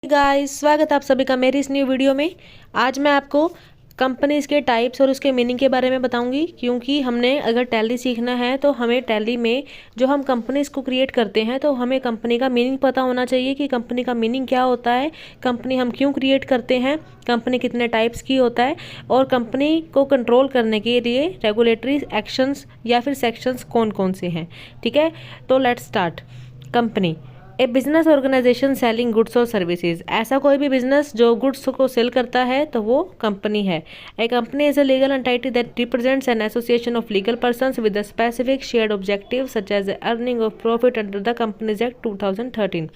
Guys, स्वागत है आप सभी का मेरी इस न्यू वीडियो में। आज मैं आपको कंपनीज के टाइप्स और उसके मीनिंग के बारे में बताऊंगी, क्योंकि हमने अगर टैली सीखना है तो हमें टैली में जो हम कंपनीज को क्रिएट करते हैं तो हमें कंपनी का मीनिंग पता होना चाहिए कि कंपनी का मीनिंग क्या होता है, कंपनी हम क्यों क्रिएट करते हैं, कंपनी कितने टाइप्स की होता है और कंपनी को कंट्रोल करने के लिए रेगुलेटरी एक्शंस या फिर सेक्शंस कौन कौन से हैं। ठीक है, तो let's start. Company a business organisation selling goods और सर्विसेज। ऐसा कोई भी बिजनेस जो गुड्स को सेल करता है तो वो कंपनी है। A company is a legal entity that represents an association of legal persons with a specific shared objective such as earning of profit under the Companies Act 2013।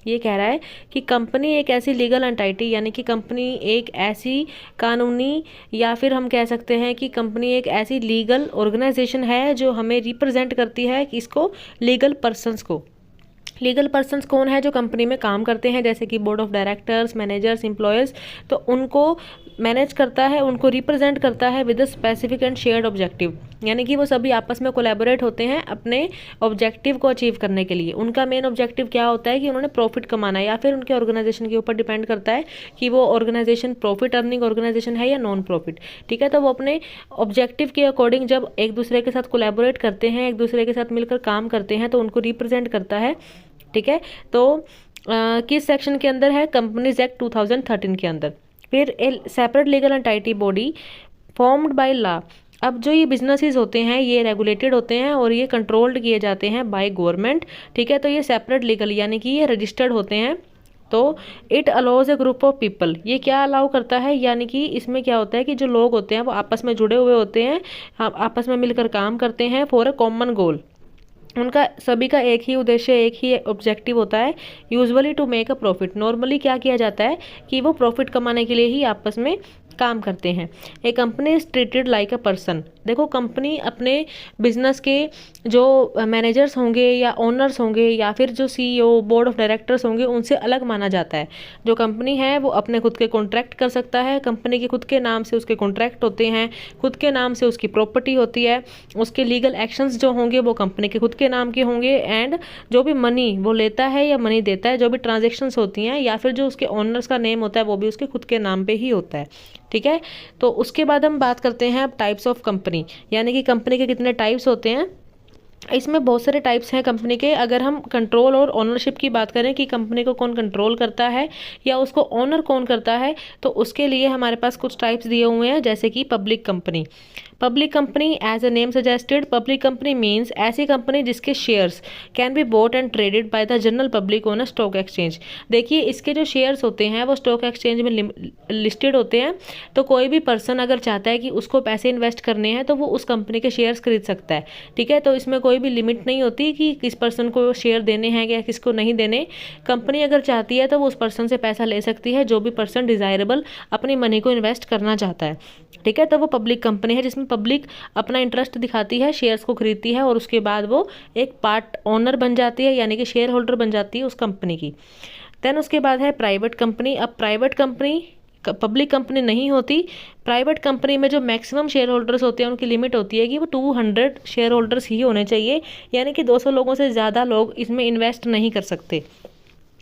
ये कह रहा है कि कंपनी एक ऐसी लीगल एंटिटी यानी कि कंपनी एक ऐसी कानूनी या फिर हम कह सकते हैं कि कंपनी एक ऐसी लीगल ऑर्गेनाइजेशन है जो हमें रिप्रेजेंट करती है कि इसको लीगल पर्सन्स को। लीगल पर्सन्स कौन है जो कंपनी में काम करते हैं, जैसे कि board of directors, managers, employees, तो उनको मैनेज करता है, उनको रिप्रेजेंट करता है with a specific and shared objective. यानी कि वो सभी आपस में कोलैबोरेट होते हैं अपने ऑब्जेक्टिव को अचीव करने के लिए। उनका मेन ऑब्जेक्टिव क्या होता है कि उन्होंने प्रॉफिट कमाना है, या फिर उनके ऑर्गेनाइजेशन के ऊपर डिपेंड करता है कि वो ऑर्गेनाइजेशन प्रॉफिट अर्निंग ऑर्गेनाइजेशन है या नॉन प्रॉफिट। ठीक है, तो वो अपने ऑब्जेक्टिव के अकॉर्डिंग जब एक दूसरे के साथ कोलैबोरेट करते हैं, एक दूसरे के साथ मिलकर काम करते हैं, तो उनको रिप्रेजेंट करता है। ठीक है, तो किस सेक्शन के अंदर है? कंपनीज एक्ट 2013 के अंदर। फिर ए separate legal entity body formed by law. अब जो ये बिजनेसेस होते हैं ये रेगुलेटेड होते हैं और ये कंट्रोल्ड किए जाते हैं बाय गवर्नमेंट। ठीक है, तो ये सेपरेट लीगल यानी कि ये रजिस्टर्ड होते हैं। तो it allows A group of people. ये क्या अलाउ करता है, यानी कि इसमें क्या होता है कि जो लोग होते हैं वो आपस में जुड़े हुए होते हैं, आपस में मिलकर काम करते हैं फॉर अ कॉमन गोल। उनका सभी का एक ही उद्देश्य, एक ही ऑब्जेक्टिव होता है, usually to make a profit. Normally क्या किया जाता है कि वो प्रॉफिट कमाने के लिए ही आपस में काम करते हैं। A company is treated like a person. देखो, कंपनी अपने बिजनेस के जो मैनेजर्स होंगे या ओनर्स होंगे या फिर जो सीईओ, बोर्ड ऑफ डायरेक्टर्स होंगे, उनसे अलग माना जाता है। जो कंपनी है वो अपने खुद के कॉन्ट्रैक्ट कर सकता है, कंपनी के खुद के नाम से उसके कॉन्ट्रैक्ट होते हैं, खुद के नाम से उसकी प्रॉपर्टी होती है, उसके लीगल एक्शंस जो होंगे वो कंपनी के खुद के नाम के होंगे, एंड जो भी मनी वो लेता है या मनी देता है, जो भी ट्रांजेक्शन्स होती हैं या फिर जो उसके ओनर्स का नेम होता है वो भी उसके खुद के नाम पे ही होता है। ठीक है, तो उसके बाद हम बात करते हैं अब टाइप्स ऑफ कंपनी, यानी कि कंपनी के कितने टाइप्स होते हैं। इसमें बहुत सारे टाइप्स हैं कंपनी के। अगर हम कंट्रोल और ओनरशिप की बात करें कि कंपनी को कौन कंट्रोल करता है या उसको ओनर कौन करता है, तो उसके लिए हमारे पास कुछ टाइप्स दिए हुए हैं, जैसे कि public company. Public company as a name suggested, public company means ऐसी कंपनी जिसके shares can be bought and traded by the general public on a stock exchange. देखिए, इसके जो शेयर्स होते हैं वो स्टॉक एक्सचेंज में लिस्टेड होते हैं, तो कोई भी पर्सन अगर चाहता है कि उसको पैसे इन्वेस्ट करने हैं तो वो उस कंपनी के शेयर्स खरीद सकता है। ठीक है, तो इसमें कोई भी लिमिट नहीं होती कि किस पर्सन को शेयर देने हैं या किसको नहीं देने। कंपनी अगर चाहती है तो वो उस पर्सन से पैसा ले सकती है, जो भी पर्सन डिजायरेबल अपनी मनी को इन्वेस्ट करना चाहता है। ठीक है, तो वो पब्लिक कंपनी है जिसमें पब्लिक अपना इंटरेस्ट दिखाती है, शेयर्स को खरीदती है और उसके बाद वो एक पार्ट ओनर बन जाती है, यानी कि शेयर होल्डर बन जाती है उस कंपनी की। देन उसके बाद है प्राइवेट कंपनी। अब प्राइवेट कंपनी पब्लिक कंपनी नहीं होती। प्राइवेट कंपनी में जो मैक्सिमम शेयर होल्डर्स होते हैं उनकी लिमिट होती है कि वो 200 शेयर होल्डर्स ही होने चाहिए, यानी कि 200 लोगों से ज़्यादा लोग इसमें इन्वेस्ट नहीं कर सकते।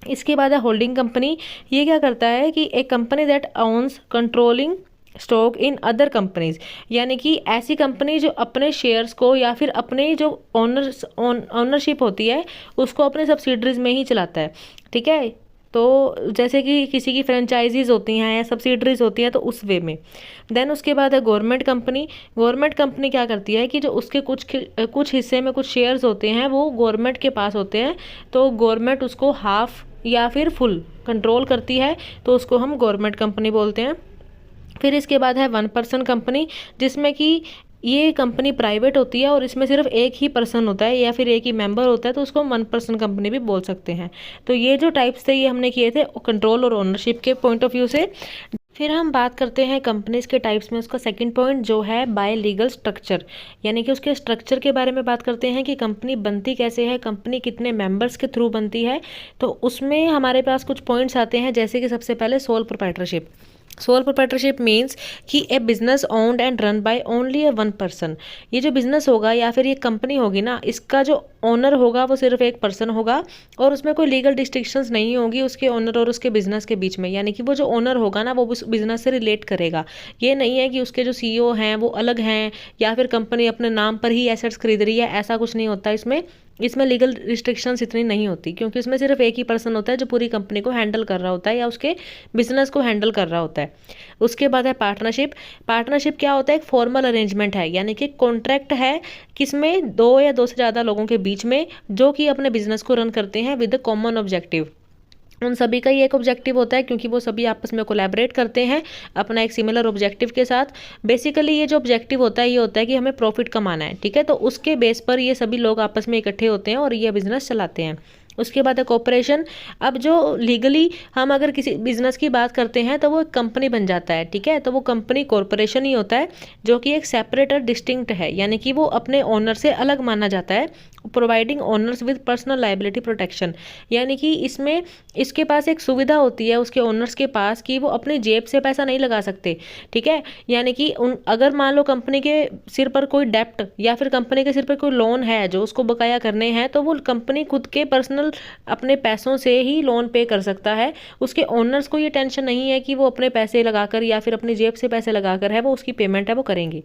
इसके बाद है होल्डिंग कंपनी। ये क्या करता है कि एक company that owns controlling stock in other companies, यानी कि ऐसी कंपनी जो अपने शेयर्स को या फिर अपने जो ओनरशिप होती है उसको अपने सब्सिडरीज में ही चलाता है। ठीक है, तो जैसे कि किसी की फ्रेंचाइजीज होती हैं या सब्सिडरीज होती हैं, तो उस वे में। देन उसके बाद है गवर्नमेंट कंपनी। गवर्नमेंट कंपनी क्या करती है कि जो उसके कुछ हिस्से में कुछ शेयर्स होते हैं वो गवर्नमेंट के पास होते हैं, तो गवर्नमेंट उसको हाफ या फिर फुल कंट्रोल करती है, तो उसको हम गवर्नमेंट कंपनी बोलते हैं। फिर इसके बाद है वन पर्सन कंपनी, जिसमें कि ये कंपनी प्राइवेट होती है और इसमें सिर्फ एक ही पर्सन होता है या फिर एक ही मेंबर होता है, तो उसको वन पर्सन कंपनी भी बोल सकते हैं। तो ये जो टाइप्स थे ये हमने किए थे कंट्रोल और ओनरशिप के पॉइंट ऑफ व्यू से। फिर हम बात करते हैं कंपनीज के टाइप्स में उसका सेकंड पॉइंट जो है बाय लीगल स्ट्रक्चर, यानी कि उसके स्ट्रक्चर के बारे में बात करते हैं कि कंपनी बनती कैसे है, कंपनी कितने मेंबर्स के थ्रू बनती है। तो उसमें हमारे पास कुछ पॉइंट्स आते हैं, जैसे कि सबसे पहले sole proprietorship. Sole proprietorship means कि a business owned and run by only a one person. ये जो बिजनेस होगा या फिर ये कंपनी होगी ना, इसका जो ओनर होगा वो सिर्फ एक पर्सन होगा और उसमें कोई लीगल डिस्ट्रिक्शंस नहीं होगी उसके ओनर और उसके बिजनेस के बीच में। यानी कि वो जो ओनर होगा ना वो उस बिजनेस से रिलेट करेगा। ये नहीं है कि उसके जो सीईओ हैं वो अलग हैं या फिर कंपनी अपने नाम पर ही एसेट्स खरीद रही है, ऐसा कुछ नहीं होता इसमें लीगल रिस्ट्रिक्शंस इतनी नहीं होती, क्योंकि इसमें सिर्फ एक ही पर्सन होता है जो पूरी कंपनी को हैंडल कर रहा होता है या उसके बिजनेस को हैंडल कर रहा होता है। उसके बाद है पार्टनरशिप। पार्टनरशिप क्या होता है? एक फॉर्मल अरेंजमेंट है, यानी कि कॉन्ट्रैक्ट है किसमें दो या दो से ज़्यादा लोगों के बीच में जो कि अपने बिजनेस को रन करते हैं विद द कॉमन ऑब्जेक्टिव। उन सभी का ही एक ऑब्जेक्टिव होता है क्योंकि वो सभी आपस में कोलैबोरेट करते हैं अपना एक सिमिलर ऑब्जेक्टिव के साथ। बेसिकली ये जो ऑब्जेक्टिव होता है ये होता है कि हमें प्रॉफिट कमाना है, ठीक है। तो उसके बेस पर ये सभी लोग आपस में इकट्ठे होते हैं और ये बिजनेस चलाते हैं। उसके बाद है कॉर्पोरेशन। अब जो लीगली हम अगर किसी बिजनेस की बात करते हैं तो वो एक कंपनी बन जाता है, ठीक है। तो वो कंपनी कॉर्पोरेशन ही होता है जो कि एक सेपरेट और डिस्टिंक्ट है, यानी कि वो अपने ओनर से अलग माना जाता है। Providing owners with personal liability protection, यानी कि इसमें इसके पास एक सुविधा होती है उसके ओनर्स के पास कि वो अपनी जेब से पैसा नहीं लगा सकते, ठीक है। यानी कि अगर मान लो कंपनी के सिर पर कोई डेप्ट या फिर कंपनी के सिर पर कोई लोन है जो उसको बकाया करने हैं, तो वो कंपनी खुद के पर्सनल अपने पैसों से ही लोन पे कर सकता है। उसके ओनर्स को ये टेंशन नहीं है कि वो अपने पैसे लगाकर या फिर अपनी जेब से पैसे लगाकर है वो उसकी पेमेंट है वो करेंगे,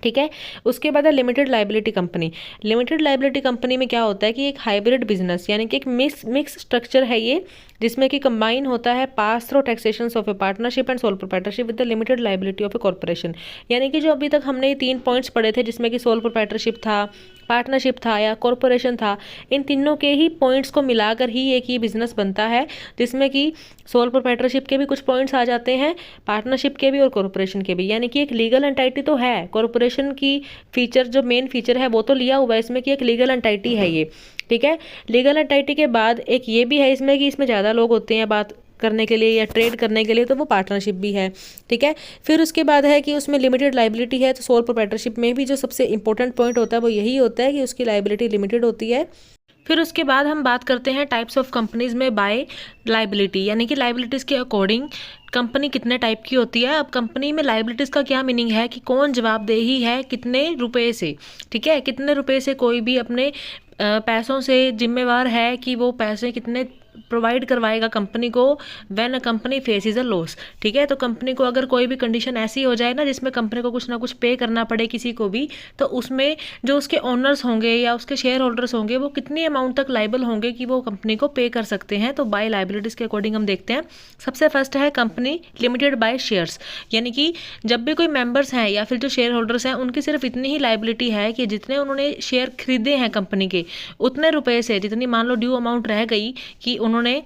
ठीक है। उसके बाद है limited liability company. Limited liability company में क्या होता है कि एक हाइब्रिड बिजनेस यानी कि एक मिक्स स्ट्रक्चर है ये, जिसमें कि कंबाइन होता है pass through taxation of A partnership and sole proprietorship with the limited liability of A corporation. यानी कि जो अभी तक हमने ये 3 पॉइंट्स पढ़े थे जिसमें कि सोल प्रोप्राइटरशिप था, पार्टनरशिप था या कॉर्पोरेशन था, इन तीनों के ही पॉइंट्स को मिलाकर ही एक ये बिजनेस बनता है, जिसमें कि सोल प्रोप्राइटरशिप के भी कुछ पॉइंट्स आ जाते हैं, पार्टनरशिप के भी और कॉर्पोरेशन के भी। यानी कि एक लीगल एंटाइटी तो है, कॉर्पोरेशन की फीचर जो मेन फीचर है वो तो लिया हुआ है इसमें कि एक लीगल एंटाइटी है ये, ठीक है। लीगल एंटाइटी के बाद एक ये भी है इसमें कि इसमें ज़्यादा लोग होते हैं बात करने के लिए या ट्रेड करने के लिए, तो वो पार्टनरशिप भी है, ठीक है। फिर उसके बाद है कि उसमें लिमिटेड लाइबिलिटी है, तो सोल प्रोप्राइटरशिप में भी जो सबसे इंपॉर्टेंट पॉइंट होता है वो यही होता है कि उसकी लाइबिलिटी लिमिटेड होती है। फिर उसके बाद हम बात करते हैं टाइप्स ऑफ कंपनीज में बाय लाइबिलिटी, यानी कि लाइबिलिटीज़ के अकॉर्डिंग कंपनी कितने टाइप की होती है। अब कंपनी में लाइबिलिटीज़ का क्या मीनिंग है कि कौन जवाबदेही है कितने रुपए से, ठीक है। कितने रुपए से कोई भी अपने पैसों से जिम्मेवार है कि वो पैसे कितने प्रोवाइड करवाएगा कंपनी को when a company faces a loss, ठीक है। तो कंपनी को अगर कोई भी कंडीशन ऐसी हो जाए ना जिसमें कंपनी को कुछ ना कुछ पे करना पड़े किसी को भी, तो उसमें जो उसके ओनर्स होंगे या उसके शेयर होल्डर्स होंगे वो कितनी अमाउंट तक लाइबल होंगे कि वो कंपनी को पे कर सकते हैं। तो बाय लाइबिलिटीज़ के अकॉर्डिंग हम देखते हैं। सबसे फर्स्ट है कंपनी लिमिटेड बाय शेयर्स, यानी कि जब भी कोई मेंबर्स हैं या फिर जो शेयर होल्डर्स हैं उनकी सिर्फ इतनी ही लाइबिलिटी है कि जितने उन्होंने शेयर खरीदे हैं कंपनी के उतने रुपए से, जितनी मान लो ड्यू अमाउंट रह गई कि उन्होंने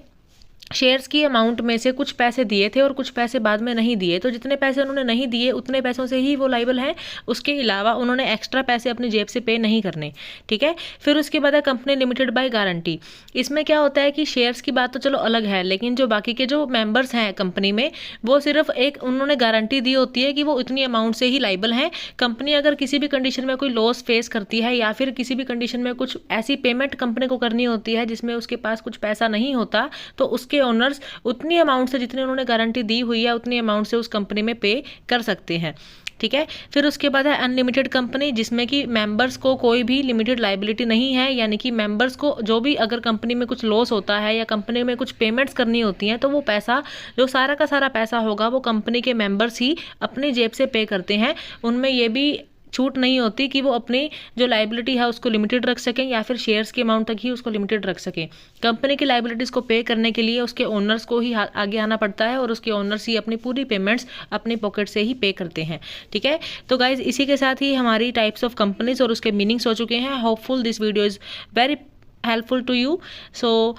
शेयर्स की अमाउंट में से कुछ पैसे दिए थे और कुछ पैसे बाद में नहीं दिए, तो जितने पैसे उन्होंने नहीं दिए उतने पैसों से ही वो लाइबल हैं। उसके अलावा उन्होंने एक्स्ट्रा पैसे अपनी जेब से पे नहीं करने, ठीक है। फिर उसके बाद है कंपनी लिमिटेड बाय गारंटी। इसमें क्या होता है कि शेयर्स की बात तो चलो अलग है, लेकिन जो बाकी के जो मेंबर्स हैं कंपनी में वो सिर्फ एक उन्होंने गारंटी दी होती है कि वो इतनी अमाउंट से ही लाइबल हैं। कंपनी अगर किसी भी कंडीशन में कोई लॉस फेस करती है या फिर किसी भी कंडीशन में कुछ ऐसी पेमेंट कंपनी को करनी होती है जिसमें उसके पास कुछ पैसा नहीं होता, तो उसके ओनर्स उतनी अमाउंट से जितनी उन्होंने गारंटी दी हुई है उतनी अमाउंट से उस कंपनी में पे कर सकते हैं, ठीक है। फिर उसके बाद है अनलिमिटेड कंपनी, जिसमें कि मेंबर्स को कोई भी लिमिटेड लाइबिलिटी नहीं है, यानी कि मेंबर्स को जो भी अगर कंपनी में कुछ लॉस होता है या कंपनी में कुछ पेमेंट्स करनी होती हैं तो वो पैसा जो सारा का सारा पैसा होगा वो कंपनी के मेंबर्स ही अपनी जेब से पे करते हैं। उनमें ये भी छूट नहीं होती कि वो अपनी जो लाइबिलिटी है उसको लिमिटेड रख सकें या फिर शेयर्स के अमाउंट तक ही उसको लिमिटेड रख सकें। कंपनी की लाइबिलिटीज़ को पे करने के लिए उसके ओनर्स को ही आगे आना पड़ता है और उसके ओनर्स ही अपनी पूरी पेमेंट्स अपनी पॉकेट से ही पे करते हैं, ठीक है। तो गाइज इसी के साथ ही हमारी टाइप्स ऑफ कंपनीज और उसके मीनिंग्स हो चुके हैं। Hopeful this video is very helpful to you. So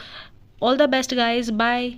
all the best guys, bye.